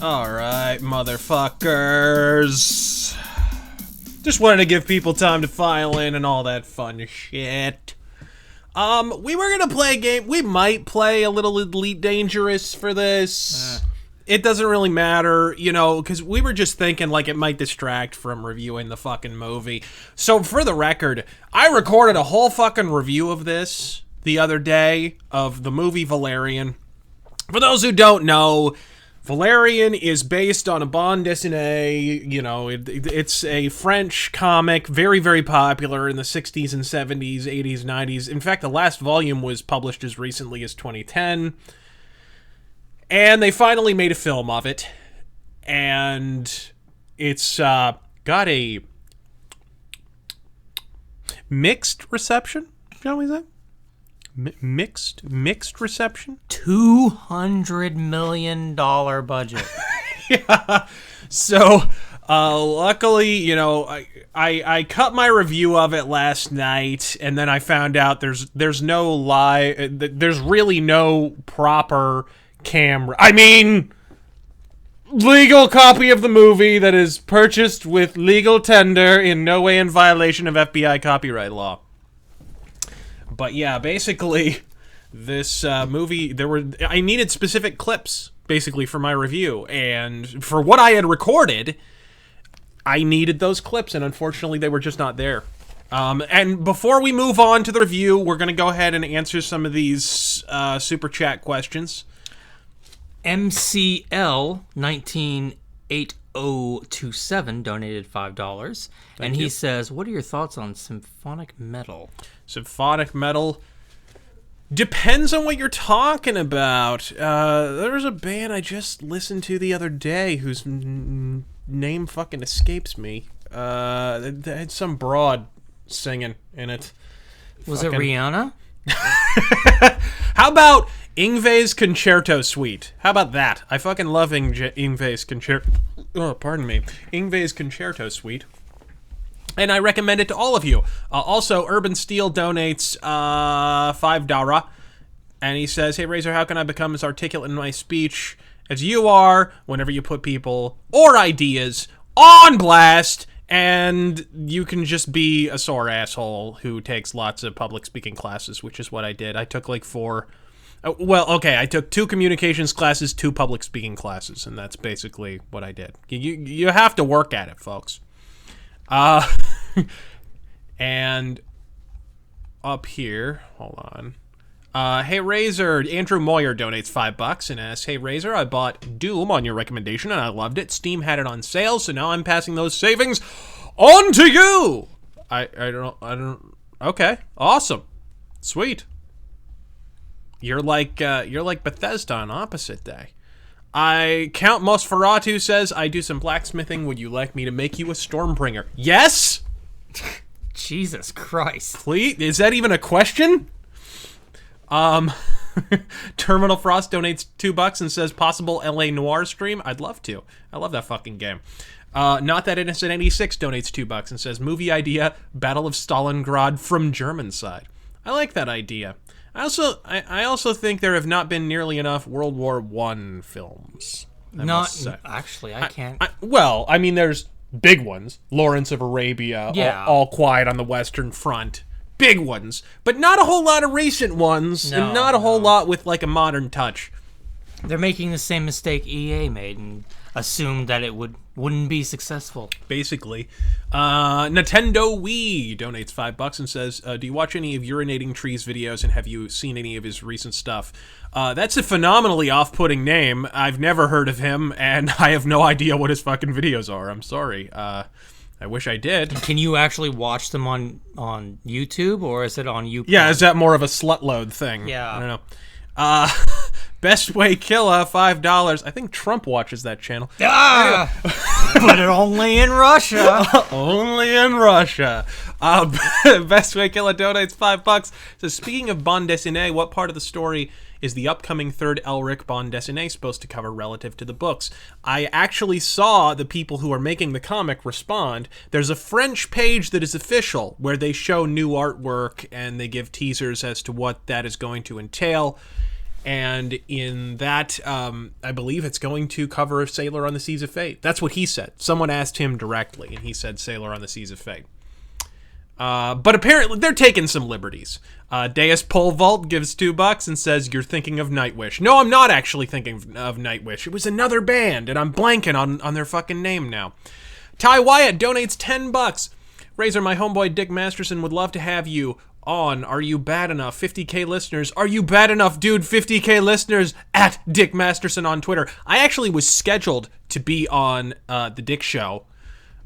Alright, motherfuckers. Just wanted to give people time to file in and all that fun shit. We were gonna play a game. We might play a little Elite Dangerous for this. It doesn't really matter, you know, because we were just thinking, like, it might distract from reviewing the fucking movie. So, for the record, I recorded a whole fucking review of this the other day, of the movie Valerian. For those who don't know, Valerian is based on a bande dessinée. You know, it's a French comic, very, very popular in the 60s and 70s, 80s, 90s. In fact, the last volume was published as recently as 2010. And they finally made a film of it. And it's got a mixed reception, shall we say? Mixed reception? $200 million budget. Yeah. So, luckily, you know, I cut my review of it last night, and then I found out there's really no proper camera. I mean, legal copy of the movie that is purchased with legal tender, in no way in violation of FBI copyright law. But yeah, basically, this movie, I needed specific clips, basically, for my review. And for what I had recorded, I needed those clips, and unfortunately, they were just not there. And before we move on to the review, we're going to go ahead and answer some of these Super Chat questions. MCL 198027 donated $5. And he says, what are your thoughts on symphonic metal? Symphonic metal depends on what you're talking about. There's a band I just listened to the other day whose name fucking escapes me. They had some broad singing in it. Was it Rihanna? How about Yngwie's Concerto Suite? How about that? I fucking love Yngwie's Concerto. Oh, pardon me. Yngwie's Concerto Suite. And I recommend it to all of you. Also, Urban Steel donates $5. And he says, hey, Razor, how can I become as articulate in my speech as you are whenever you put people or ideas on blast? And you can just be a sore asshole who takes lots of public speaking classes, which is what I did. I took like 4... I took 2 communications classes, 2 public speaking classes, and that's basically what I did. You have to work at it, folks. And up here, hold on. Hey Razor, Andrew Moyer donates $5 and asks, hey Razor, I bought Doom on your recommendation and I loved it. Steam had it on sale, so now I'm passing those savings on to you. I don't. Okay, awesome, sweet. You're like Bethesda on opposite day. Count Mosferatu says, I do some blacksmithing. Would you like me to make you a Stormbringer? Yes? Jesus Christ. Please? Is that even a question? Terminal Frost donates $2 and says, possible LA Noire stream? I'd love to. I love that fucking game. Not That Innocent 86 donates $2 and says, movie idea, Battle of Stalingrad from German side. I like that idea. I also think there have not been nearly enough World War I films. Actually, I can't. I mean, there's big ones. Lawrence of Arabia, yeah. All Quiet on the Western Front. Big ones. But not a whole lot of recent ones, and not a whole lot with, like, a modern touch. They're making the same mistake EA made and assumed that it wouldn't be successful. Basically. Nintendo Wii donates $5 and says, do you watch any of Urinating Trees videos and have you seen any of his recent stuff? That's a phenomenally off-putting name. I've never heard of him, and I have no idea what his fucking videos are. I'm sorry. I wish I did. Can you actually watch them on YouTube, or is it on YouTube? Yeah, is that more of a slut load thing? Yeah. I don't know. Best Way Killa, $5. I think Trump watches that channel. But only in Russia. Only in Russia. Best Way Killa donates $5. So speaking of bande dessinée, what part of the story is the upcoming third Elric bande dessinée supposed to cover relative to the books? I actually saw the people who are making the comic respond. There's a French page that is official where they show new artwork and they give teasers as to what that is going to entail. And in that, I believe it's going to cover Sailor on the Seas of Fate. That's what he said. Someone asked him directly, and he said Sailor on the Seas of Fate. But apparently, they're taking some liberties. Deus Pole Vault gives $2 and says, "You're thinking of Nightwish." No, I'm not actually thinking of Nightwish. It was another band, and I'm blanking on their fucking name now. Ty Wyatt donates $10. Razor, my homeboy Dick Masterson would love to have you on. Are you bad enough? 50K listeners. Are you bad enough, dude? 50K listeners at Dick Masterson on Twitter. I actually was scheduled to be on the Dick Show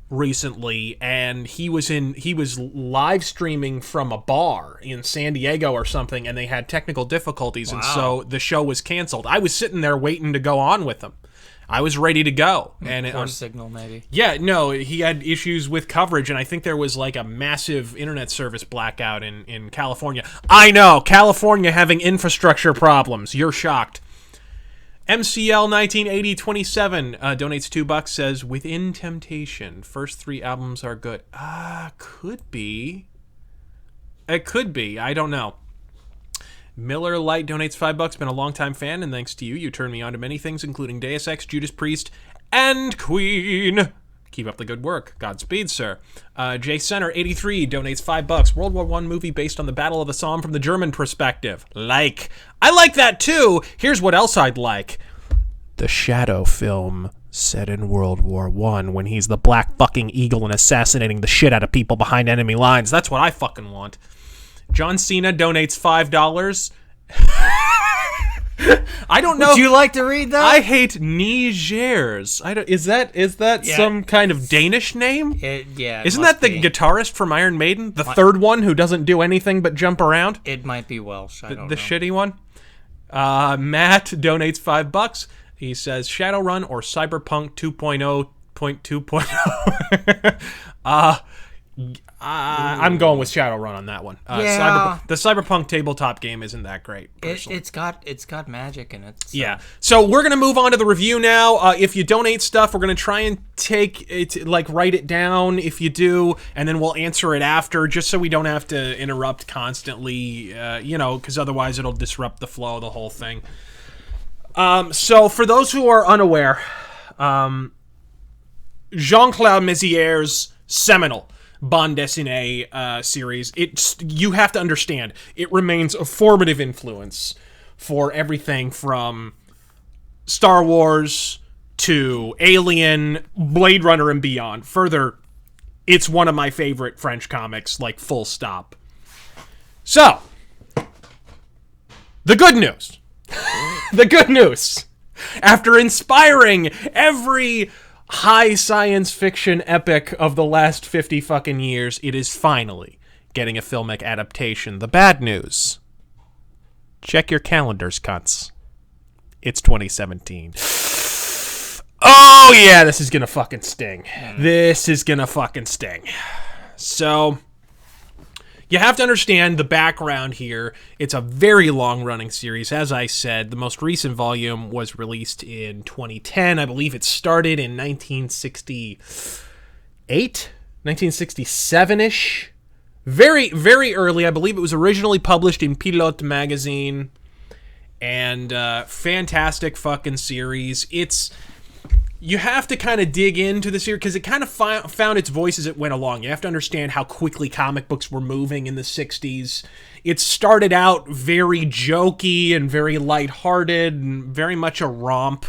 recently, and he was live streaming from a bar in San Diego or something, and they had technical difficulties, and so the show was canceled. I was sitting there waiting to go on with him. I was ready to go. And poor signal, maybe. Yeah, no, he had issues with coverage, and I think there was like a massive internet service blackout in California. I know, California having infrastructure problems. You're shocked. MCL 198027 donates $2, says, "Within Temptation, first 3 albums are good." Could be. It could be. I don't know. Miller Light donates $5. Been a longtime fan, and thanks to you, you turned me on to many things, including Deus Ex, Judas Priest, and Queen. Keep up the good work. Godspeed, sir. Jay Center 83 donates $5. World War I movie based on the Battle of the Somme from the German perspective. I like that too. Here's what else I'd like: the Shadow film set in World War I, when he's the black fucking eagle and assassinating the shit out of people behind enemy lines. That's what I fucking want. John Cena donates $5. I don't know. Would you like to read that? I hate Nigers. Is that some kind of Danish name? Isn't that the guitarist from Iron Maiden? The third one who doesn't do anything but jump around? It might be Welsh. I don't know. The shitty one? Matt donates $5. He says Shadowrun or Cyberpunk 2.0.2.0. I'm going with Shadowrun on that one. The Cyberpunk tabletop game isn't that great. It's got magic in it. So. Yeah. So we're gonna move on to the review now. If you donate stuff, we're gonna try and take it, write it down if you do, and then we'll answer it after, just so we don't have to interrupt constantly. Because otherwise it'll disrupt the flow of the whole thing. So for those who are unaware, Jean-Claude Mézier's seminal bande dessinée series, you have to understand, it remains a formative influence for everything from Star Wars to Alien, Blade Runner, and beyond. Further, it's one of my favorite French comics, full stop. So, the good news. The good news. After inspiring every high science fiction epic of the last 50 fucking years, it is finally getting a filmic adaptation. The bad news: check your calendars, cunts. It's 2017. Oh yeah, this is gonna fucking sting. This is gonna fucking sting. So, you have to understand the background here. It's a very long-running series. As I said, the most recent volume was released in 2010. I believe it started in 1968? 1967-ish? Very, very early. I believe it was originally published in Pilote magazine. And fantastic fucking series. You have to kind of dig into the series because it kind of found its voice as it went along. You have to understand how quickly comic books were moving in the 60s. It started out very jokey and very lighthearted and very much a romp.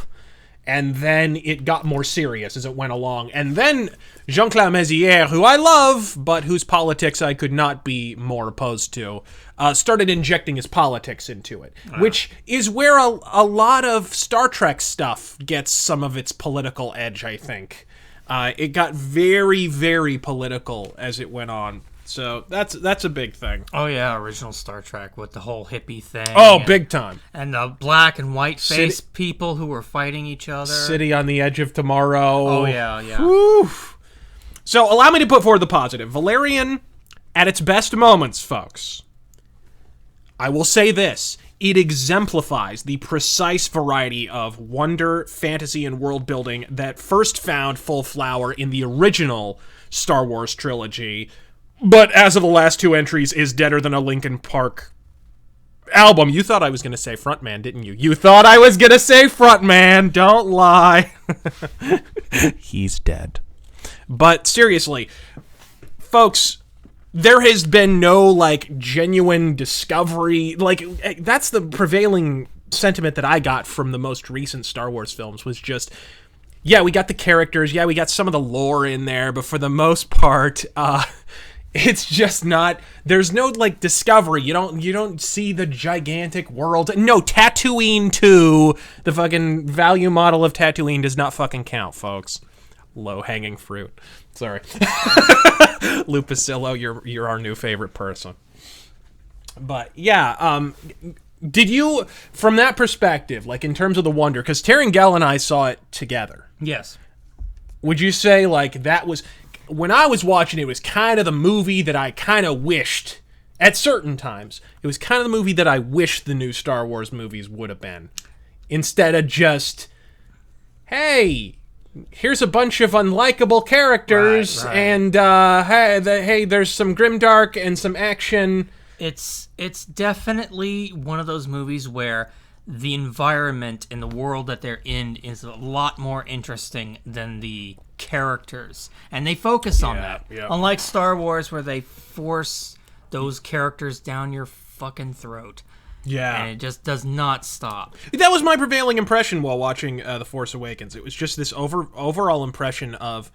And then it got more serious as it went along. And then Jean-Claude Mézières, who I love, but whose politics I could not be more opposed to, started injecting his politics into it, which is where a lot of Star Trek stuff gets some of its political edge, I think. It got very, very political as it went on. So that's a big thing. Oh yeah, original Star Trek with the whole hippie thing. Oh, big time. And the black and white face people who were fighting each other. City on the Edge of Tomorrow. Oh yeah. Woo. So allow me to put forward the positive. Valerian, at its best moments, folks, I will say this: it exemplifies the precise variety of wonder, fantasy, and world building that first found full flower in the original Star Wars trilogy, but as of the last 2 entries is deader than a Linkin Park album. You thought I was going to say frontman, didn't you? You thought I was going to say frontman. Don't lie. He's dead. But seriously, folks, there has been no, like, genuine discovery. Like, that's the prevailing sentiment that I got from the most recent Star Wars films was just, yeah, we got the characters, yeah, we got some of the lore in there, but for the most part, it's just not, there's no, like, discovery. You don't see the gigantic world. No, Tatooine 2, the fucking value model of Tatooine does not fucking count, folks. Low-hanging fruit. Sorry. Lupacillo, you're our new favorite person. But, yeah, did you, from that perspective, like, in terms of the wonder, because Terran Gell and I saw it together. Yes. Would you say, like, that was, when I was watching it was kind of the movie that I kind of wished, at certain times, it was kind of the movie that I wished the new Star Wars movies would have been. Instead of just, hey, here's a bunch of unlikable characters, right. and hey, there's some grimdark and some action. It's definitely one of those movies where the environment and the world that they're in is a lot more interesting than the characters, and they focus on that. Yeah. Unlike Star Wars, where they force those characters down your fucking throat. Yeah. And it just does not stop. That was my prevailing impression while watching The Force Awakens. It was just this overall impression of,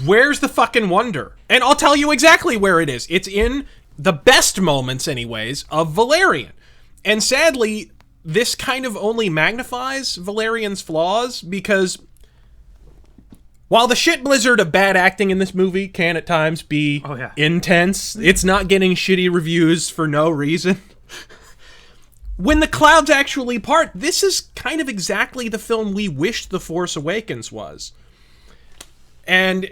where's the fucking wonder? And I'll tell you exactly where it is. It's in the best moments, anyways, of Valerian. And sadly, this kind of only magnifies Valerian's flaws, because while the shit blizzard of bad acting in this movie can at times be intense, it's not getting shitty reviews for no reason. When the clouds actually part, this is kind of exactly the film we wished The Force Awakens was. And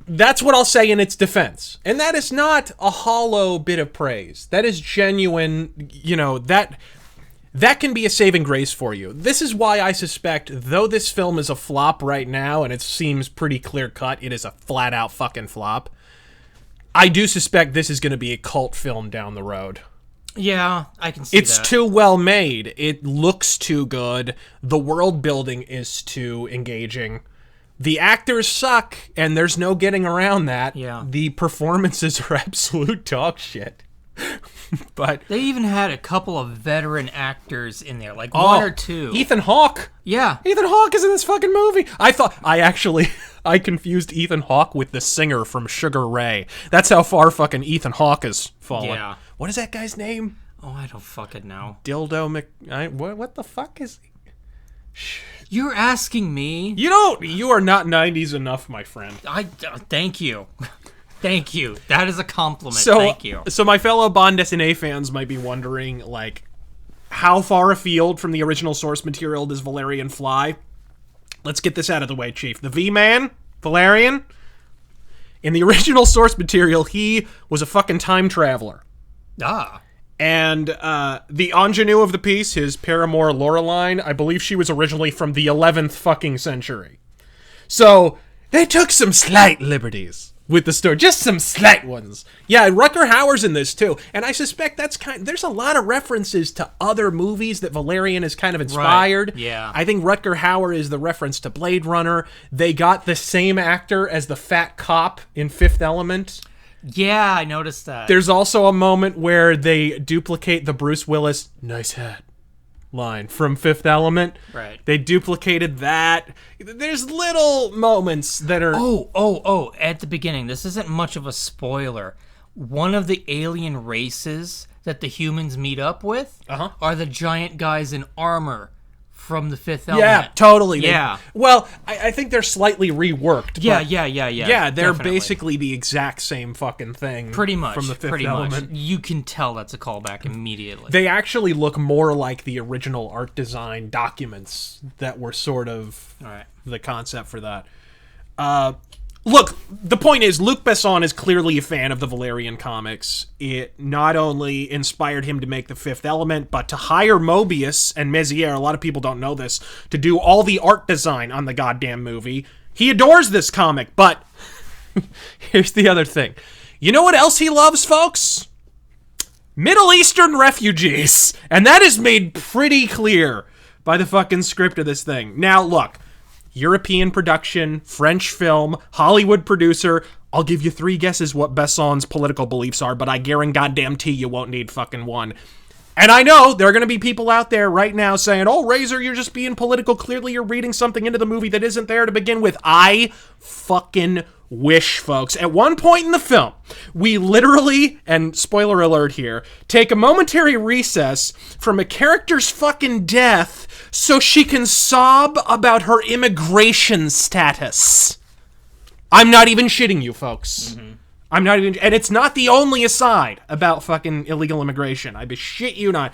that's what I'll say in its defense. And that is not a hollow bit of praise. That is genuine, that can be a saving grace for you. This is why I suspect, though this film is a flop right now, and it seems pretty clear-cut, it is a flat-out fucking flop, I do suspect this is going to be a cult film down the road. Yeah, I can see that. It's too well made. It looks too good. The world building is too engaging. The actors suck, and there's no getting around that. Yeah. The performances are absolute dog shit. But they even had a couple of veteran actors in there, like one or two. Ethan Hawke. Yeah. Ethan Hawke is in this fucking movie. I confused Ethan Hawke with the singer from Sugar Ray. That's how far fucking Ethan Hawke has fallen. Yeah. What is that guy's name? Oh, I don't fucking know. Dildo what the fuck is he? You're asking me? You are not 90s enough, my friend. Thank you. Thank you. That is a compliment. Thank you. So my fellow Bond Dessinée fans might be wondering, like, how far afield from the original source material does Valerian fly? Let's get this out of the way, Chief. The V-Man, Valerian, in the original source material, he was a fucking time traveler. Ah. And the ingenue of the piece, his paramour Laureline, I believe she was originally from the 11th fucking century. So they took some slight liberties with the story, just some slight ones. Yeah, Rutger Hauer's in this too, and I suspect there's a lot of references to other movies that Valerian is kind of inspired. Right. Yeah, I think Rutger Hauer is the reference to Blade Runner. They got the same actor as the fat cop in Fifth Element. Yeah, I noticed that. There's also a moment where they duplicate the Bruce Willis "nice hat" line from Fifth Element. Right. They duplicated that. There's little moments that are... Oh, at the beginning, this isn't much of a spoiler. One of the alien races that the humans meet up with are the giant guys in armor from the Fifth Element. Yeah, totally. Yeah. Well, I think they're slightly reworked. Yeah. Yeah, they're definitely. basically the exact same fucking thing. Pretty much. From the Fifth pretty Element. much. You can tell that's a callback immediately. They actually look more like the original art design documents that were sort of the concept for that. Look, the point is, Luc Besson is clearly a fan of the Valerian comics. It not only inspired him to make The Fifth Element, but to hire Mobius and Mézières, a lot of people don't know this, to do all the art design on the goddamn movie. He adores this comic, but here's the other thing. You know what else he loves, folks? Middle Eastern refugees. And that is made pretty clear by the fucking script of this thing. Now, look, European production, French film, Hollywood producer. I'll give you 3 guesses what Besson's political beliefs are, but I guarantee you won't need fucking one. And I know there are going to be people out there right now saying, oh, Razor, you're just being political. Clearly you're reading something into the movie that isn't there to begin with. I fucking wish, folks. At one point in the film, we literally, and spoiler alert here, take a momentary recess from a character's fucking death so she can sob about her immigration status. I'm not even shitting you, folks. Mm-hmm. I'm not even... And it's not the only aside about fucking illegal immigration. I shit you not.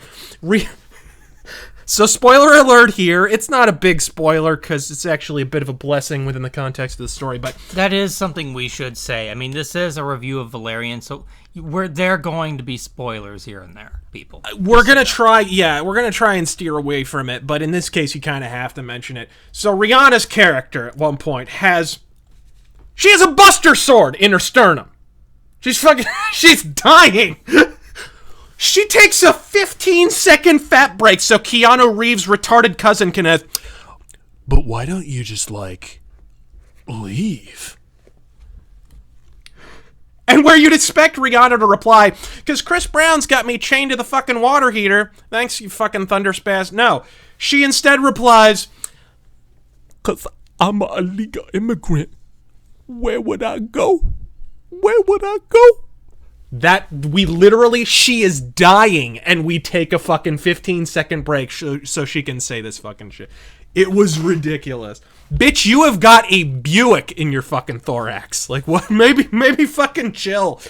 So, spoiler alert here. It's not a big spoiler, because it's actually a bit of a blessing within the context of the story, but... That is something we should say. I mean, this is a review of Valerian, so there going to be spoilers here and there, people. We're going to try... Yeah, we're going to try and steer away from it, but in this case, you kind of have to mention it. So, Rihanna's character, at one point, has... She has a buster sword in her sternum. She's dying. She takes a 15-second fat break so Keanu Reeves' retarded cousin can have... But why don't you just, leave? And where you'd expect Rihanna to reply, because Chris Brown's got me chained to the fucking water heater. Thanks, you fucking thunderspaz. No. She instead replies, because I'm an illegal immigrant. Where would I go? Where would I go? That, we literally, she is dying, and we take a fucking 15-second break so she can say this fucking shit. It was ridiculous. Bitch, you have got a Buick in your fucking thorax. Like, what? Maybe fucking chill.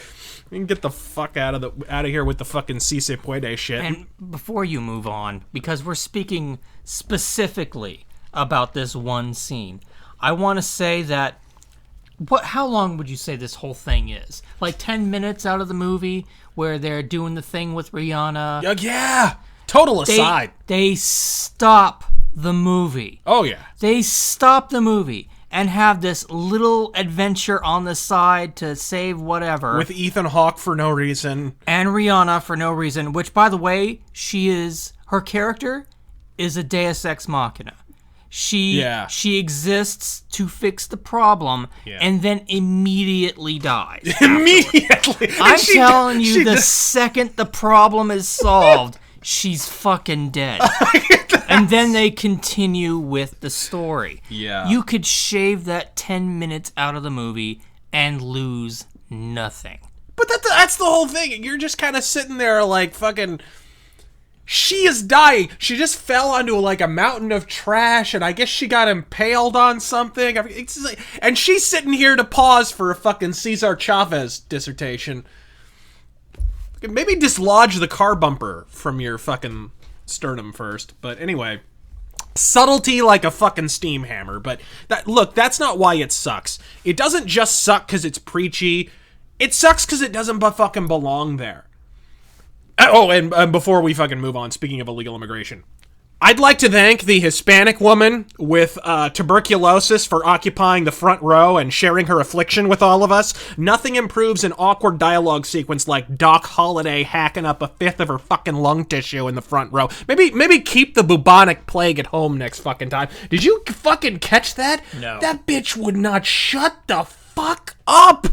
You can get the fuck out of here with the fucking si se puede shit. And before you move on, because we're speaking specifically about this one scene, I want to say that how long would you say this whole thing is? Like 10 minutes out of the movie where they're doing the thing with Rihanna? Yeah! Total aside. They stop the movie. Oh, yeah. They stop the movie and have this little adventure on the side to save whatever. With Ethan Hawke for no reason. And Rihanna for no reason, which, by the way, her character is a deus ex machina. She exists to fix the problem and then immediately dies. Immediately! I'm telling you, the second the problem is solved, she's fucking dead. And then they continue with the story. Yeah. You could shave that 10 minutes out of the movie and lose nothing. But that's the whole thing. You're just kind of sitting there like fucking... She is dying. She just fell onto a mountain of trash, and I guess she got impaled on something. And she's sitting here to pause for a fucking Cesar Chavez dissertation. Maybe dislodge the car bumper from your fucking sternum first. But anyway, subtlety like a fucking steam hammer. But that's not why it sucks. It doesn't just suck because it's preachy. It sucks because it doesn't fucking belong there. Oh, and before we fucking move on, speaking of illegal immigration, I'd like to thank the Hispanic woman with tuberculosis for occupying the front row and sharing her affliction with all of us. Nothing improves an awkward dialogue sequence like Doc Holliday hacking up a fifth of her fucking lung tissue in the front row. Maybe keep the bubonic plague at home next fucking time. Did you fucking catch that? No. That bitch would not shut the fuck up!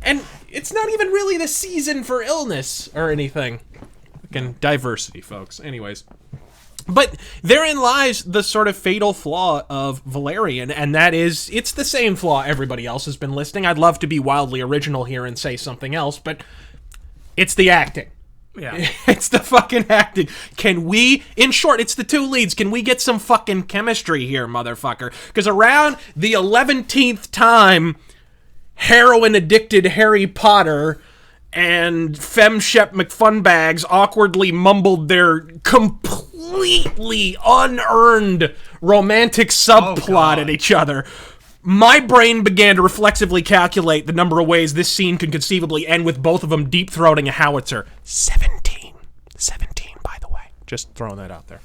And it's not even really the season for illness or anything. Fucking diversity, folks. Anyways. But therein lies the sort of fatal flaw of Valerian, and that is, it's the same flaw everybody else has been listing. I'd love to be wildly original here and say something else, but it's the acting. Yeah. It's the fucking acting. In short, it's the two leads. Can we get some fucking chemistry here, motherfucker? Because around the 11th time... heroin-addicted Harry Potter and Femshep McFunbags awkwardly mumbled their completely unearned romantic subplot at each other. My brain began to reflexively calculate the number of ways this scene could conceivably end with both of them deep-throating a howitzer. 17. 17, by the way. Just throwing that out there.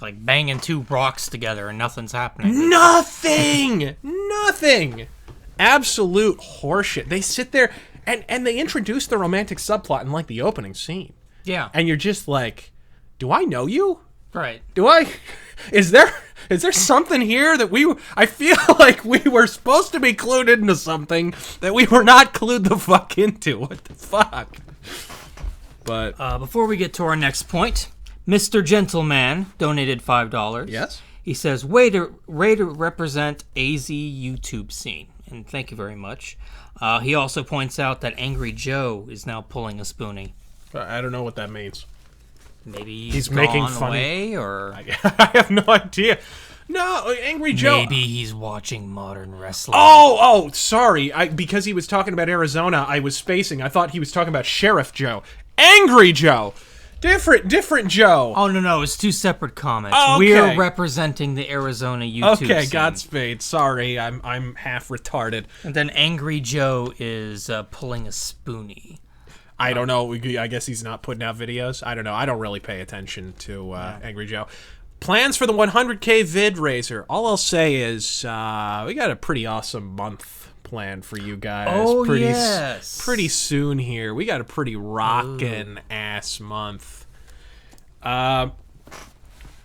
Like banging two rocks together and nothing's happening. Nothing! Nothing! Absolute horseshit. They sit there, And they introduced the romantic subplot in, like, the opening scene. Yeah. And you're just like, do I know you? Right. Is there something here that I feel like we were supposed to be clued into something that we were not clued the fuck into. What the fuck? But before we get to our next point, Mr. Gentleman donated $5. yes, he says, way to represent AZ YouTube scene, and thank you very much. He also points out that Angry Joe is now pulling a spoonie. I don't know what that means. Maybe he's gone making fun away, or I have no idea. No, Angry Joe. Maybe he's watching modern wrestling. Oh, sorry. Because he was talking about Arizona, I was spacing. I thought he was talking about Sheriff Joe. Angry Joe. Different Joe. Oh, no, it's two separate comments. Oh, okay. We're representing the Arizona YouTube Okay, scene. Godspeed. Sorry, I'm half retarded. And then Angry Joe is pulling a spoonie. I don't know. I guess he's not putting out videos. I don't know. I don't really pay attention to Angry Joe. Plans for the 100K vid raiser. All I'll say is we got a pretty awesome month planned for you guys. Oh, yes. Pretty soon here. We got a pretty rockin' ass month. But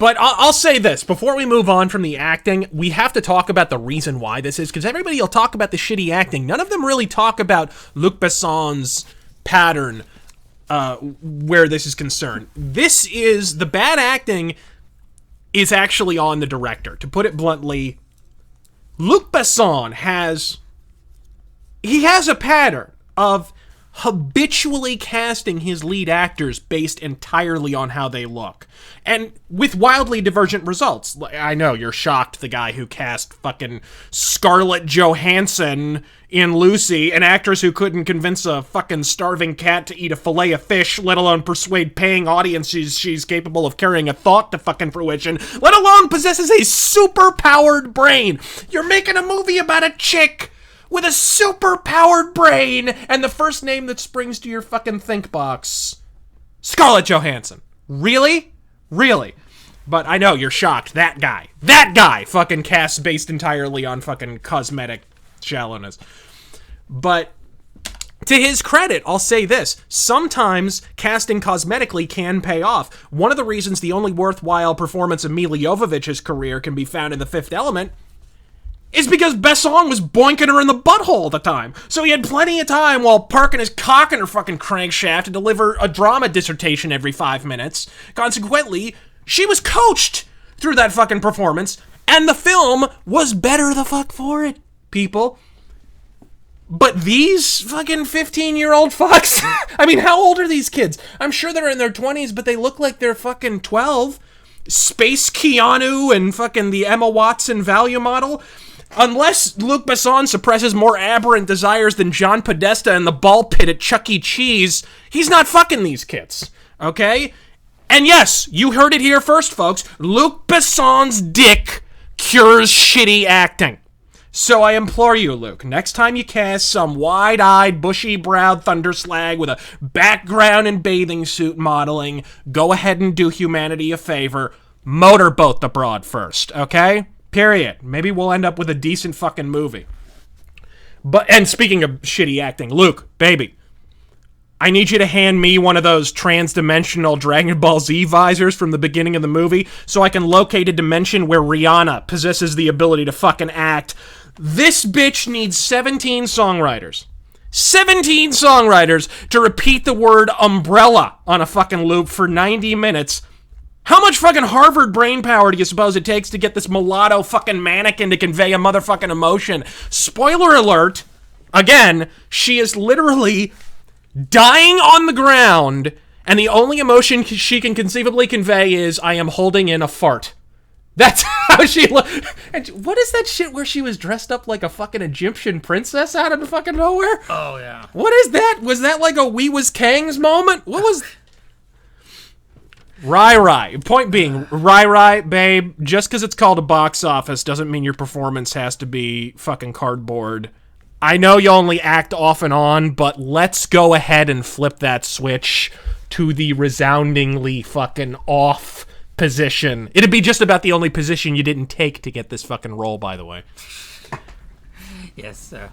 I'll say this. Before we move on from the acting, we have to talk about the reason why this is, because everybody will talk about the shitty acting. None of them really talk about Luc Besson's pattern where this is concerned. The bad acting is actually on the director. To put it bluntly, Luc Besson has a pattern of habitually casting his lead actors based entirely on how they look, and with wildly divergent results. I know you're shocked the guy who cast fucking Scarlett Johansson in Lucy, an actress who couldn't convince a fucking starving cat to eat a fillet of fish, let alone persuade paying audiences she's capable of carrying a thought to fucking fruition, let alone possesses a super-powered brain. You're making a movie about a chick with a super-powered brain, and the first name that springs to your fucking think box, Scarlett Johansson. Really? Really? But I know, you're shocked. That guy fucking casts based entirely on fucking cosmetic shallowness. But to his credit, I'll say this. Sometimes casting cosmetically can pay off. One of the reasons the only worthwhile performance of Milla Jovovich's career can be found in The Fifth Element is because Besson was boinking her in the butthole all the time. So he had plenty of time while parking his cock in her fucking crankshaft to deliver a drama dissertation every 5 minutes. Consequently, she was coached through that fucking performance, and the film was better the fuck for it, people. But these fucking 15-year-old fucks, I mean, how old are these kids? I'm sure they're in their 20s, but they look like they're fucking 12. Space Keanu and fucking the Emma Watson value model. Unless Luc Besson suppresses more aberrant desires than John Podesta in the ball pit at Chuck E. Cheese, he's not fucking these kids, okay? And yes, you heard it here first, folks. Luc Besson's dick cures shitty acting. So I implore you, Luke, next time you cast some wide-eyed, bushy-browed thunderslag with a background in bathing suit modeling, go ahead and do humanity a favor. Motorboat the broad first, okay? Period. Maybe we'll end up with a decent fucking movie. And speaking of shitty acting, Luke, baby, I need you to hand me one of those trans-dimensional Dragon Ball Z visors from the beginning of the movie so I can locate a dimension where Rihanna possesses the ability to fucking act. This bitch needs 17 songwriters. 17 songwriters to repeat the word umbrella on a fucking loop for 90 minutes. How much fucking Harvard brain power do you suppose it takes to get this mulatto fucking mannequin to convey a motherfucking emotion? Spoiler alert, again, she is literally dying on the ground, and the only emotion she can conceivably convey is, I am holding in a fart. That's how she looked. And what is that shit where she was dressed up like a fucking Egyptian princess out of fucking nowhere? Oh, yeah. What is that? Was that like a We Was Kangs moment? What was... Rai. Point being, Rai, babe, just because it's called a box office doesn't mean your performance has to be fucking cardboard. I know you only act off and on, but let's go ahead and flip that switch to the resoundingly fucking off position. It'd be just about the only position you didn't take to get this fucking role, by the way. Yes, sir.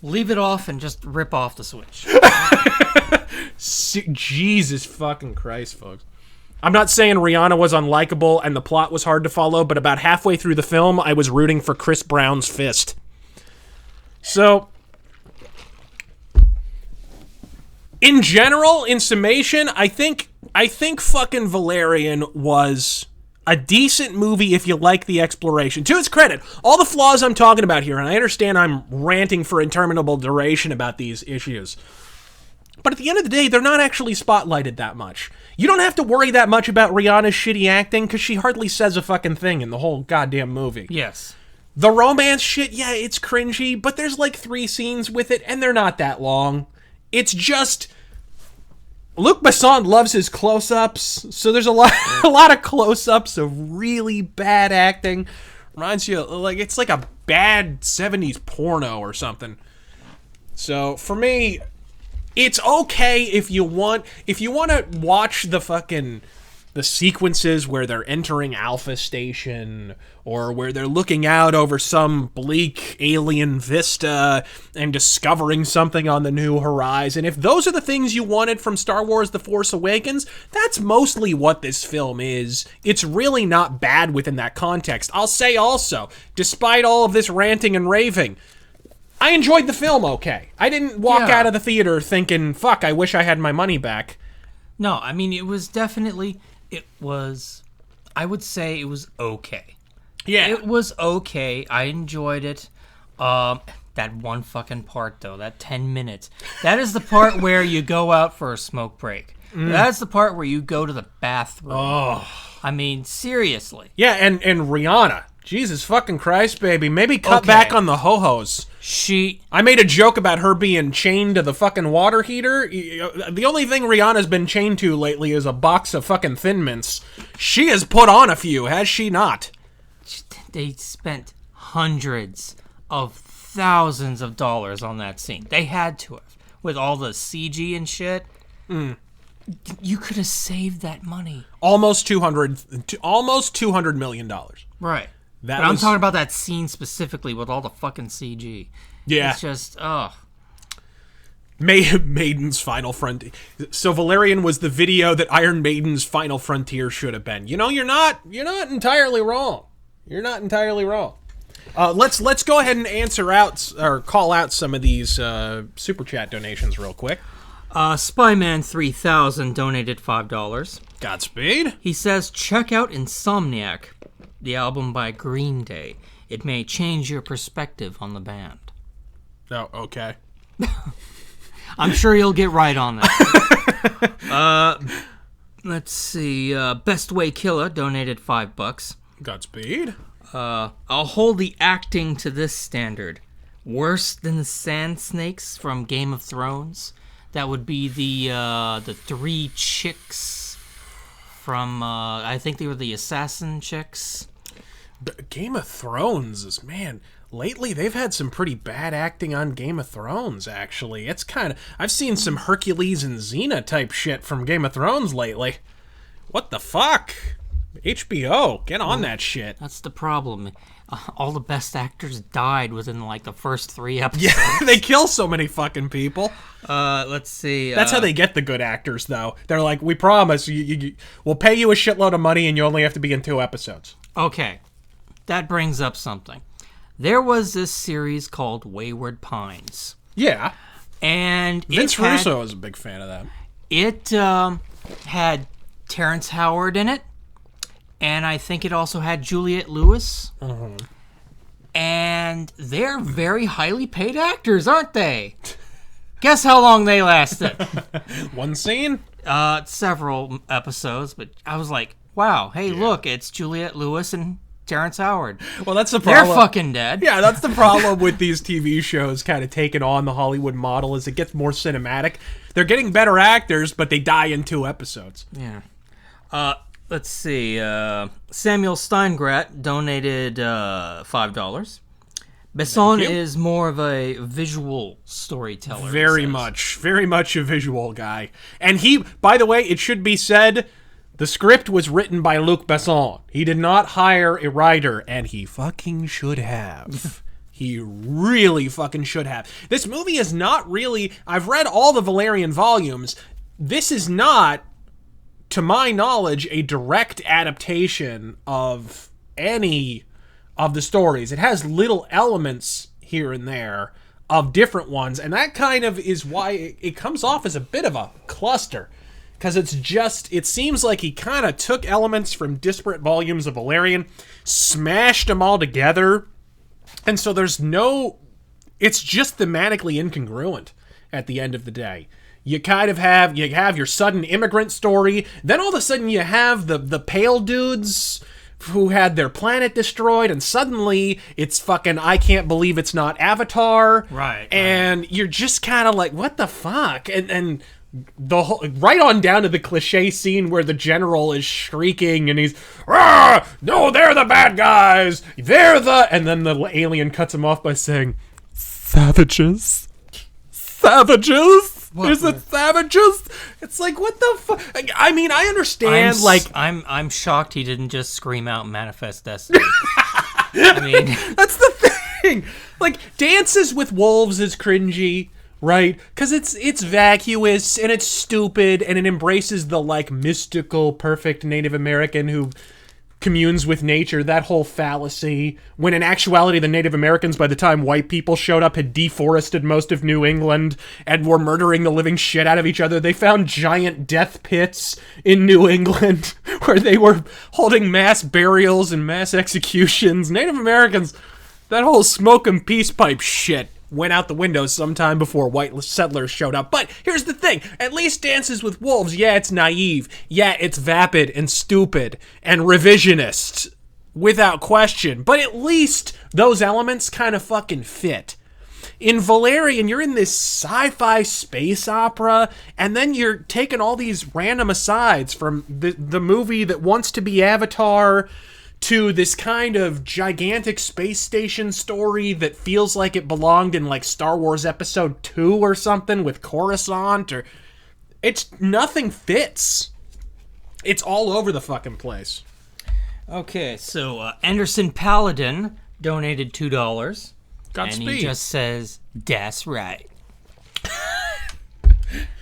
Leave it off and just rip off the switch. Jesus fucking Christ, folks. I'm not saying Rihanna was unlikable and the plot was hard to follow, but about halfway through the film, I was rooting for Chris Brown's fist. So, in general, in summation, I think fucking Valerian was a decent movie if you like the exploration. To its credit, all the flaws I'm talking about here, and I understand I'm ranting for interminable duration about these issues, but at the end of the day, they're not actually spotlighted that much. You don't have to worry that much about Rihanna's shitty acting, because she hardly says a fucking thing in the whole goddamn movie. Yes. The romance shit, yeah, it's cringy, but there's like 3 scenes with it, and they're not that long. It's just... Luc Besson loves his close-ups, so there's a lot of close-ups of really bad acting. Reminds you, like, it's like a bad 70s porno or something. So, for me... It's okay if you want to watch the sequences where they're entering Alpha Station or where they're looking out over some bleak alien vista and discovering something on the new horizon. If those are the things you wanted from Star Wars The Force Awakens, that's mostly what this film is. It's really not bad within that context. I'll say also, despite all of this ranting and raving, I enjoyed the film okay. I didn't walk out of the theater thinking, fuck, I wish I had my money back. No, I mean, I would say it was okay. Yeah. It was okay. I enjoyed it. That one fucking part, though, that 10 minutes. That is the part where you go out for a smoke break. That's the part where you go to the bathroom. Oh. I mean, seriously. Yeah, and Rihanna. Jesus fucking Christ, baby. Maybe cut back on the ho-hos. I made a joke about her being chained to the fucking water heater. The only thing Rihanna's been chained to lately is a box of fucking Thin Mints. She has put on a few, has she not? They spent hundreds of thousands of dollars on that scene. They had to have. With all the CG and shit. You could have saved that money. Almost $200 million. Right. I'm talking about that scene specifically with all the fucking CG. Yeah. It's just, ugh. Maiden's Final Frontier. So Valerian was the video that Iron Maiden's Final Frontier should have been. You know, you're not entirely wrong. You're not entirely wrong. Let's go ahead and answer out or call out some of these super chat donations real quick. Spyman3000 donated $5. Godspeed. He says, check out Insomniac, the album by Green Day. It may change your perspective on the band. Oh, okay. I'm sure you'll get right on that. Let's see. Best Way Killer donated $5. Godspeed. I'll hold the acting to this standard. Worse than the Sand Snakes from Game of Thrones. That would be the 3 chicks from, I think they were the assassin chicks. But Game of Thrones is, man, lately they've had some pretty bad acting on Game of Thrones, actually. It's kind of, I've seen some Hercules and Xena type shit from Game of Thrones lately. What the fuck? HBO, get on that shit. That's the problem. All the best actors died within, like, the first 3 episodes. Yeah, they kill so many fucking people. Let's see. That's how they get the good actors, though. They're like, we promise, we'll pay you a shitload of money and you only have to be in 2 episodes. Okay, that brings up something. There was this series called Wayward Pines. Yeah. And Vince Russo was a big fan of that. It had Terrence Howard in it. And I think it also had Juliette Lewis. Uh-huh. And they're very highly paid actors, aren't they? Guess how long they lasted? 1 scene? Several episodes, but I was like, wow, hey, look, it's Juliette Lewis and Terrence Howard. Well, that's the problem. They're fucking dead. Yeah, that's the problem with these TV shows kind of taking on the Hollywood model is it gets more cinematic. They're getting better actors, but they die in 2 episodes. Yeah. Let's see. Samuel Steingrat donated $5. Besson is more of a visual storyteller. Very much a visual guy. And he, by the way, it should be said, the script was written by Luc Besson. He did not hire a writer, and he fucking should have. He really fucking should have. This movie is not really... I've read all the Valerian volumes. This is not, to my knowledge, a direct adaptation of any of the stories. It has little elements here and there of different ones, and that kind of is why it comes off as a bit of a cluster. Because it seems like he kind of took elements from disparate volumes of Valerian, smashed them all together, and so it's just thematically incongruent at the end of the day. You kind of have your sudden immigrant story, then all of a sudden you have the pale dudes who had their planet destroyed, and suddenly it's fucking I can't believe it's not Avatar. Right. And you're just kind of like, what the fuck? And the whole, right on down to the cliche scene where the general is shrieking and he's, no, they're the bad guys, and then the alien cuts him off by saying, savages. What? Is it savages? It's like, what the fuck? I mean, I understand, I'm shocked he didn't just scream out Manifest Destiny. I mean, that's the thing. Like, Dances with Wolves is cringy, right? Because it's vacuous and it's stupid and it embraces the like mystical, perfect Native American who communes with nature, that whole fallacy, when in actuality the Native Americans, by the time white people showed up, had deforested most of New England and were murdering the living shit out of each other. They found giant death pits in New England where they were holding mass burials and mass executions. Native Americans, that whole smoke and peace pipe shit went out the window sometime before white settlers showed up. But here's the thing. At least Dances with Wolves, yeah, it's naive. Yeah, it's vapid and stupid and revisionist, without question. But at least those elements kind of fucking fit. In Valerian, you're in this sci-fi space opera, and then you're taking all these random asides from the movie that wants to be Avatar to this kind of gigantic space station story that feels like it belonged in like Star Wars Episode 2 or something with Coruscant, or nothing fits. It's all over the fucking place. Okay, so Anderson Paladin donated $2. Godspeed. And he just says, "Das right."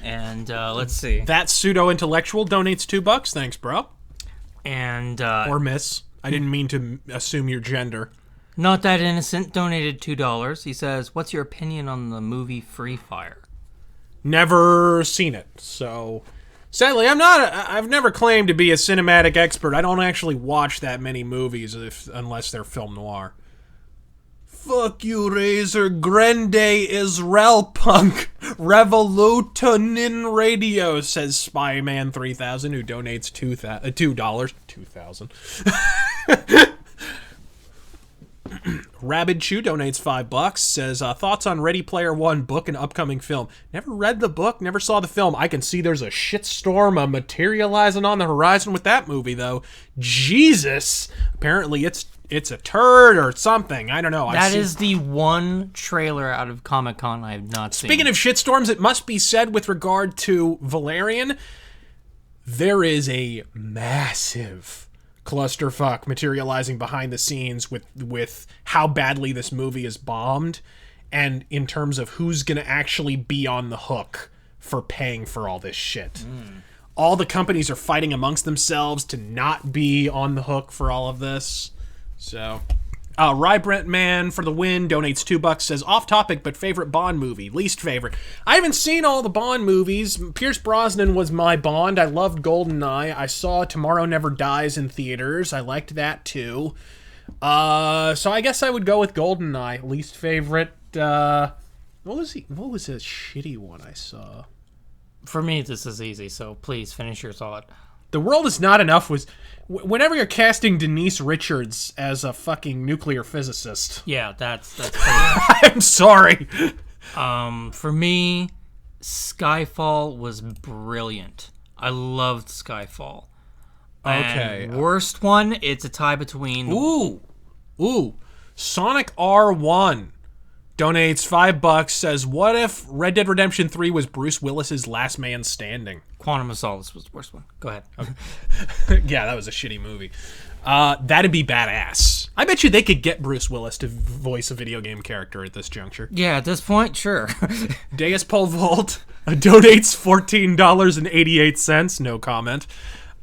And let's see. That pseudo-intellectual donates $2. Thanks, bro. And or miss. I didn't mean to assume your gender. Not That Innocent donated $2. He says, "What's your opinion on the movie Free Fire?" Never seen it, so sadly, I've never claimed to be a cinematic expert. I don't actually watch that many movies unless they're film noir. Fuck you, Razor Grande Israel Punk Revolutonin Radio, says Spyman 3000, who donates $2. 2,000. Rabid Chew donates $5, says, thoughts on Ready Player One book and upcoming film. Never read the book, never saw the film. I can see there's a shitstorm materializing on the horizon with that movie, though. Jesus! Apparently it's a turd or something. I don't know. That is the one trailer out of Comic-Con I have not seen. Speaking of shitstorms, it must be said with regard to Valerian, there is a massive clusterfuck materializing behind the scenes with how badly this movie is bombed, and in terms of who's going to actually be on the hook for paying for all this shit. All the companies are fighting amongst themselves to not be on the hook for all of this. So, Rybrent Man for the win donates $2, says, off topic, but favorite Bond movie, least favorite. I haven't seen all the Bond movies. Pierce Brosnan was my Bond. I loved GoldenEye. I saw Tomorrow Never Dies in theaters. I liked that too. So I guess I would go with GoldenEye. Least favorite, what was a shitty one I saw? For me, this is easy, so please finish your thought. The World Is Not Enough was... Whenever you're casting Denise Richards as a fucking nuclear physicist... Yeah, that's pretty I'm sorry. For me, Skyfall was brilliant. I loved Skyfall. Okay. And worst one, it's a tie between... Ooh. Sonic R1 donates $5, says, what if Red Dead Redemption 3 was Bruce Willis's Last Man Standing? Quantum of Solace was the worst one. Go ahead. Okay. Yeah, that was a shitty movie. That'd be badass. I bet you they could get Bruce Willis to voice a video game character at this juncture. Yeah, at this point, sure. Deus Pol Volt donates $14.88. No comment.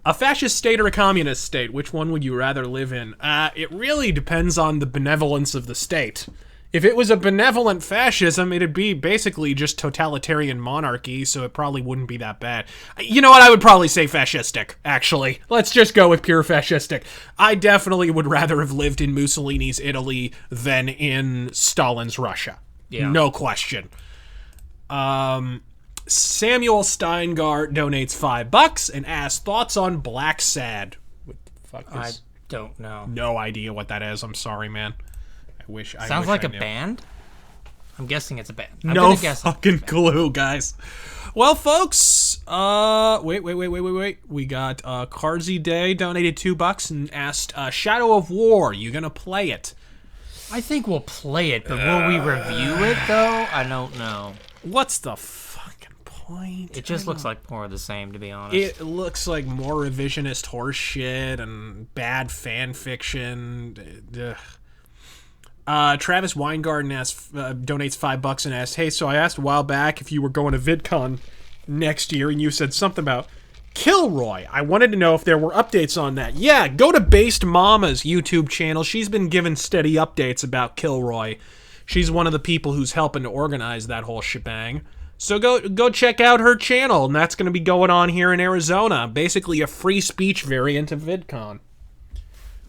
A fascist state or a communist state? Which one would you rather live in? It really depends on the benevolence of the state. If it was a benevolent fascism, it'd be basically just totalitarian monarchy, so it probably wouldn't be that bad. You know what? I would probably say fascistic, actually. Let's just go with pure fascistic. I definitely would rather have lived in Mussolini's Italy than in Stalin's Russia. Yeah. No question. Samuel Steingart donates $5 and asks, thoughts on Black Sad? What the fuck is... I don't know. No idea what that is. I'm sorry, man. Sounds like a band? I'm guessing it's a band. No fucking clue, guys. Well, folks, wait. We got Carzy Day donated $2 and asked, Shadow of War, you gonna play it? I think we'll play it, but will we review it, though? I don't know. What's the fucking point? It just looks like more of the same, to be honest. It looks like more revisionist horse shit and bad fan fiction. Ugh. Travis Weingarten donates $5 and asks, hey, so I asked a while back if you were going to VidCon next year, and you said something about Kilroy. I wanted to know if there were updates on that. Yeah, go to Based Mama's YouTube channel. She's been giving steady updates about Kilroy. She's one of the people who's helping to organize that whole shebang. So go check out her channel, and that's going to be going on here in Arizona. Basically a free speech variant of VidCon,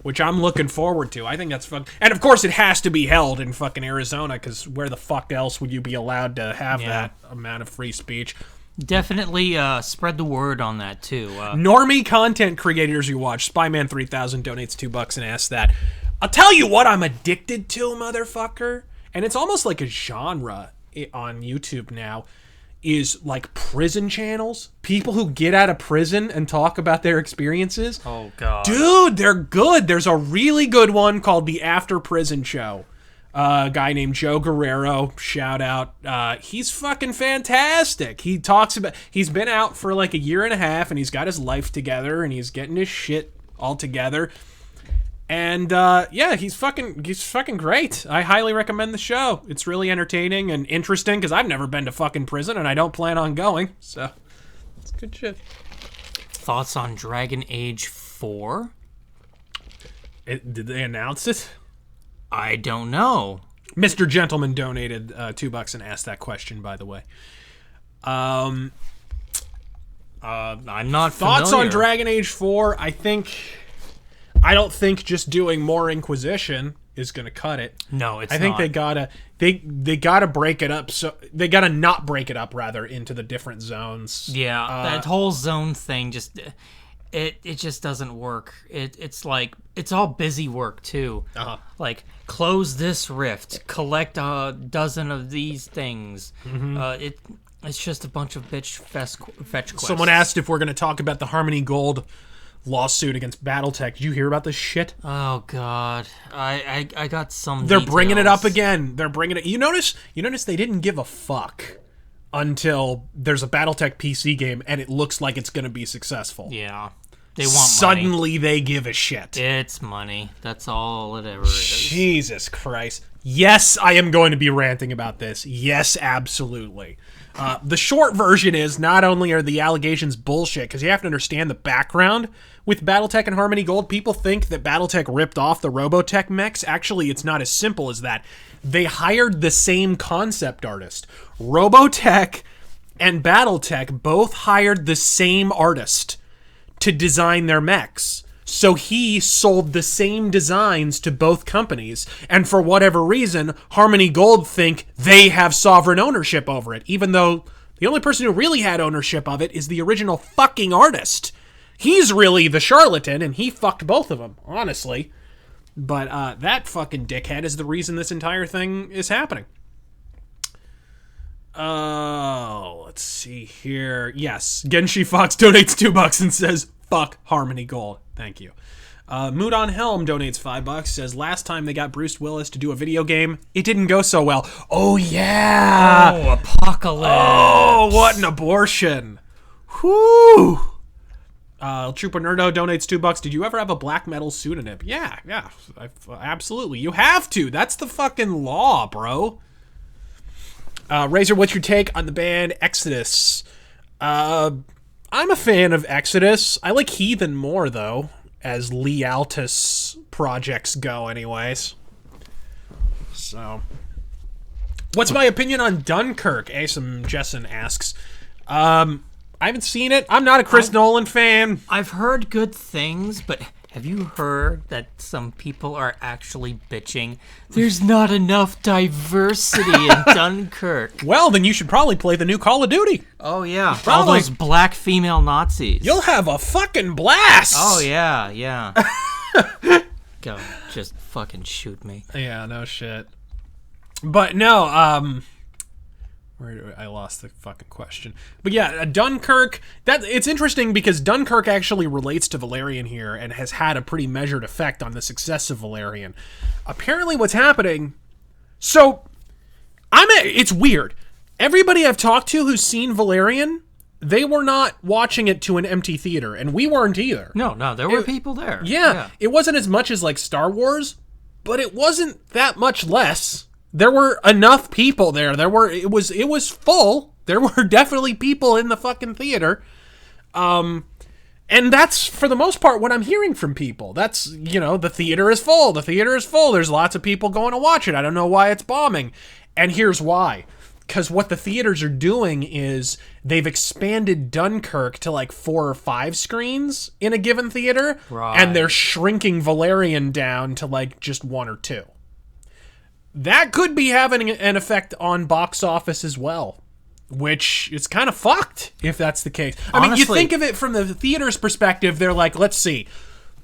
which I'm looking forward to. I think that's fun. And, of course, it has to be held in fucking Arizona, because where the fuck else would you be allowed to have that amount of free speech? Definitely spread the word on that, too. Normie content creators you watch. Spyman3000 donates $2 and asks that. I'll tell you what I'm addicted to, motherfucker. And it's almost like a genre on YouTube now. Is like prison channels. People who get out of prison and talk about their experiences. Oh, God. Dude, they're good. There's a really good one called The After Prison Show. A guy named Joe Guerrero, shout out. He's fucking fantastic. He talks about, he's been out for like a year and a half and he's got his life together and he's getting his shit all together. And, yeah, he's fucking great. I highly recommend the show. It's really entertaining and interesting, because I've never been to fucking prison, and I don't plan on going, so it's good shit. Thoughts on Dragon Age 4? Did they announce it? I don't know. Mr. Gentleman donated $2 and asked that question, by the way. I'm not Thoughts familiar. on Dragon Age 4? I don't think just doing more Inquisition is going to cut it. No, it's not. I think they gotta break it up. So they gotta not break it up, rather, into the different zones. Yeah, that whole zone thing just it just doesn't work. It's like it's all busy work too. Like close this rift, collect a dozen of these things. Mm-hmm. It's just a bunch of fetch quests. Someone asked if we're going to talk about the Harmony Gold lawsuit against BattleTech. Did you hear about this shit? Oh God, I got some. They're bringing it up again. They're bringing it. You notice they didn't give a fuck until there's a BattleTech PC game and it looks like it's going to be successful. Yeah, they want suddenly money. They give a shit. It's money. That's all it ever is. Jesus Christ. Yes, I am going to be ranting about this. Yes, absolutely. The short version is, not only are the allegations bullshit, because you have to understand the background with BattleTech and Harmony Gold. People think that BattleTech ripped off the Robotech mechs. Actually, it's not as simple as that. They hired the same concept artist. Robotech and BattleTech both hired the same artist to design their mechs. So he sold the same designs to both companies, and for whatever reason, Harmony Gold think they have sovereign ownership over it, even though the only person who really had ownership of it is the original fucking artist. He's really the charlatan, and he fucked both of them, honestly. But that fucking dickhead is the reason this entire thing is happening. Oh, let's see here. Yes, Genshi Fox donates $2 and says, fuck Harmony Gold. Thank you. Mood on Helm donates $5. Says last time they got Bruce Willis to do a video game, it didn't go so well. Oh yeah. Oh, Apocalypse. Oh, what an abortion. Whoo. Trooper Nerdo donates $2. Did you ever have a black metal pseudonym? Yeah, absolutely. You have to. That's the fucking law, bro. Razor, what's your take on the band Exodus? I'm a fan of Exodus. I like Heathen more, though, as Lee Altus projects go, anyways. So, what's my opinion on Dunkirk? Asim Jessen asks. I haven't seen it. I'm not a Chris Nolan fan. I've heard good things, but have you heard that some people are actually bitching? There's not enough diversity in Dunkirk. Well, then you should probably play the new Call of Duty. Oh, yeah. Probably. All those black female Nazis. You'll have a fucking blast. Oh, yeah. Go, just fucking shoot me. Yeah, no shit. But no, I lost the fucking question. But yeah, Dunkirk, it's interesting because Dunkirk actually relates to Valerian here and has had a pretty measured effect on the success of Valerian. Apparently what's happening, it's weird. Everybody I've talked to who's seen Valerian, they were not watching it to an empty theater, and we weren't either. No, there were people there. Yeah, it wasn't as much as like Star Wars, but it wasn't that much less. There were enough people there. It was full. There were definitely people in the fucking theater. And that's, for the most part, what I'm hearing from people. That's, the theater is full. The theater is full. There's lots of people going to watch it. I don't know why it's bombing. And here's why. Because what the theaters are doing is they've expanded Dunkirk to like 4 or 5 screens in a given theater. Right. And they're shrinking Valerian down to like just 1 or 2. That could be having an effect on box office as well, which is kind of fucked if that's the case. I mean, you think of it from the theater's perspective, they're like, let's see,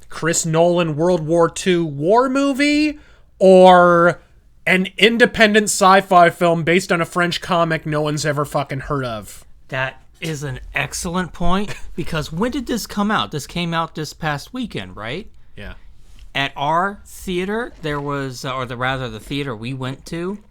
Chris Nolan World War II war movie or an independent sci-fi film based on a French comic no one's ever fucking heard of. That is an excellent point, because when did this come out? This came out this past weekend, right? Yeah. At our theater, there was, the theater we went to,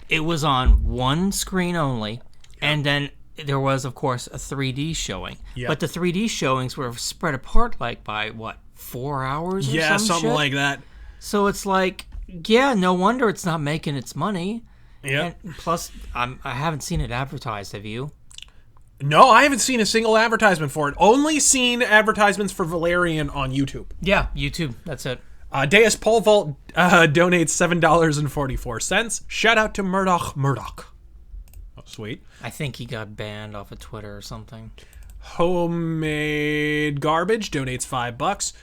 it was on one screen only, and then there was, of course, a 3D showing. Yep. But the 3D showings were spread apart, like, by, 4 hours or yeah, something shit? like that. So it's like, yeah, no wonder it's not making its money. Yeah. Plus, I haven't seen it advertised, have you? No, I haven't seen a single advertisement for it. Only seen advertisements for Valerian on YouTube. Yeah, YouTube. That's it. Deus Pole Vault donates $7.44. Shout out to Murdoch. Oh, sweet. I think he got banned off of Twitter or something. Homemade Garbage donates $5.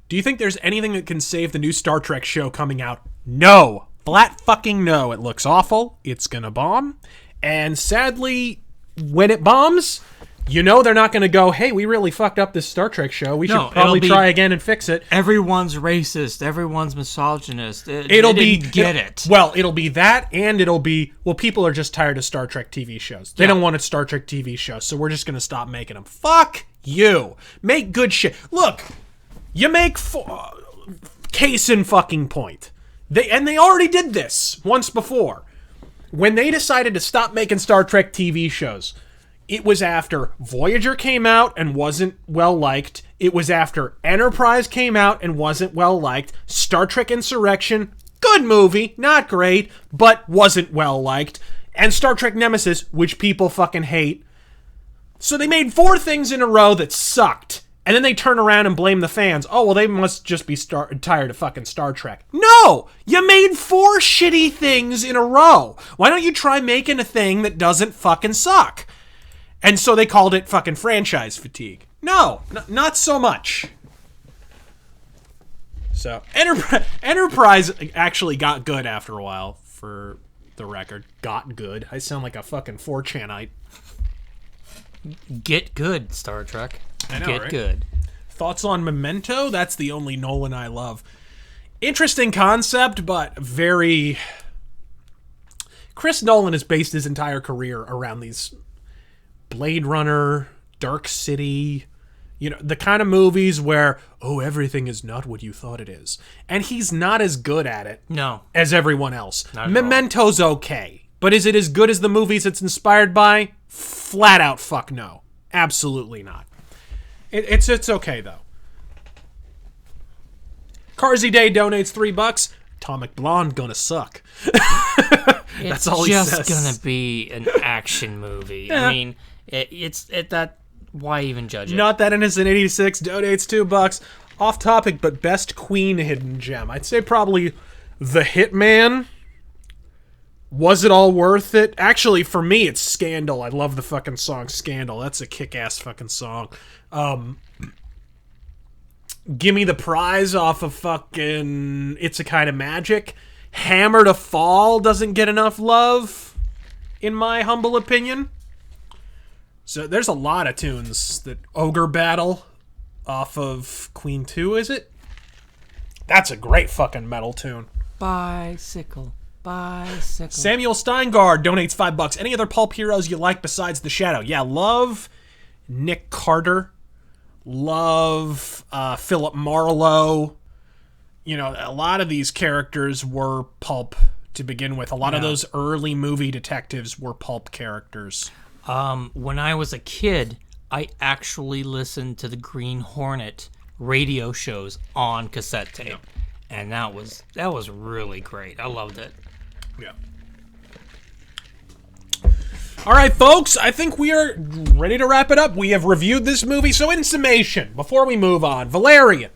Do you think there's anything that can save the new Star Trek show coming out? No. Flat fucking no. It looks awful. It's gonna bomb. And sadly, when it bombs, they're not going to go, hey, we really fucked up this Star Trek show. We should probably try again and fix it. Everyone's racist. Everyone's misogynist. It'll be that, and it'll be, people are just tired of Star Trek TV shows. They don't want a Star Trek TV show, so we're just going to stop making them. Fuck you. Make good shit. Look, you make case in fucking point. They already did this once before. When they decided to stop making Star Trek TV shows, it was after Voyager came out and wasn't well-liked. It was after Enterprise came out and wasn't well-liked. Star Trek Insurrection, good movie, not great, but wasn't well-liked. And Star Trek Nemesis, which people fucking hate. So they made 4 things in a row that sucked. And then they turn around and blame the fans. Oh, well, they must just be tired of fucking Star Trek. No! You made 4 shitty things in a row. Why don't you try making a thing that doesn't fucking suck? And so they called it fucking franchise fatigue. No, not so much. So, Enterprise actually got good after a while, for the record. Got good. I sound like a fucking 4chanite. Get good, Star Trek. I know, Get right? good. Thoughts on Memento? That's the only Nolan I love. Interesting concept, but very... Chris Nolan has based his entire career around these Blade Runner, Dark City, You know, the kind of movies where, oh, everything is not what you thought it is. And he's not as good at it as everyone else. Memento's okay. But is it as good as the movies it's inspired by? Flat out fuck no. Absolutely not. It's okay, though. Carsy Day donates $3. Atomic Blonde gonna suck. That's all he says. It's just gonna be an action movie. Yeah. I mean, why even judge it? Not That Innocent 86 donates $2. Off topic, but best Queen hidden gem. I'd say probably The Hitman. Was it all worth it? Actually, for me, it's Scandal. I love the fucking song Scandal. That's a kick-ass fucking song. Gimme the Prize off of fucking It's a Kind of Magic. Hammer to Fall doesn't get enough love, in my humble opinion. So there's a lot of tunes that Ogre Battle off of Queen 2, is it? That's a great fucking metal tune. Bicycle. Samuel Steingard donates $5. Any other pulp heroes you like besides The Shadow? Yeah, love Nick Carter. Love Philip Marlowe. You know, a lot of these characters were pulp to begin with. A lot of those early movie detectives were pulp characters. When I was a kid, I actually listened to the Green Hornet radio shows on cassette tape. Yeah. And that was really great. I loved it. Yeah. All right, folks, I think we are ready to wrap it up. We have reviewed this movie. So in summation, before we move on, Valerian,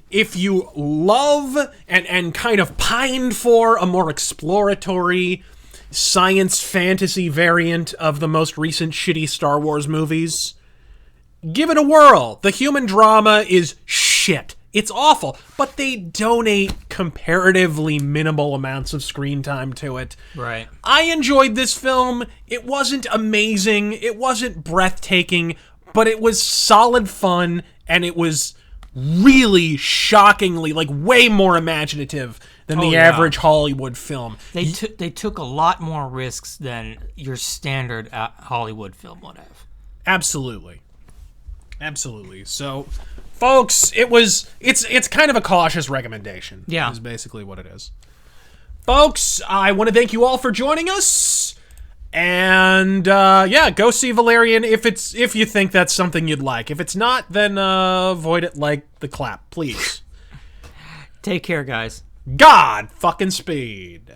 if you love and kind of pined for a more exploratory science fantasy variant of the most recent shitty Star Wars movies, give it a whirl. The human drama is shit. It's awful, but they donate comparatively minimal amounts of screen time to it. Right. I enjoyed this film. It wasn't amazing. It wasn't breathtaking, but it was solid fun, and it was really shockingly, like, way more imaginative than the average Hollywood film. They took a lot more risks than your standard Hollywood film would have. Absolutely. So, folks, it's kind of a cautious recommendation. Yeah. Is basically what it is. Folks, I want to thank you all for joining us. And go see Valerian if you think that's something you'd like. If it's not, then avoid it like the clap, please. Take care, guys. God fucking speed.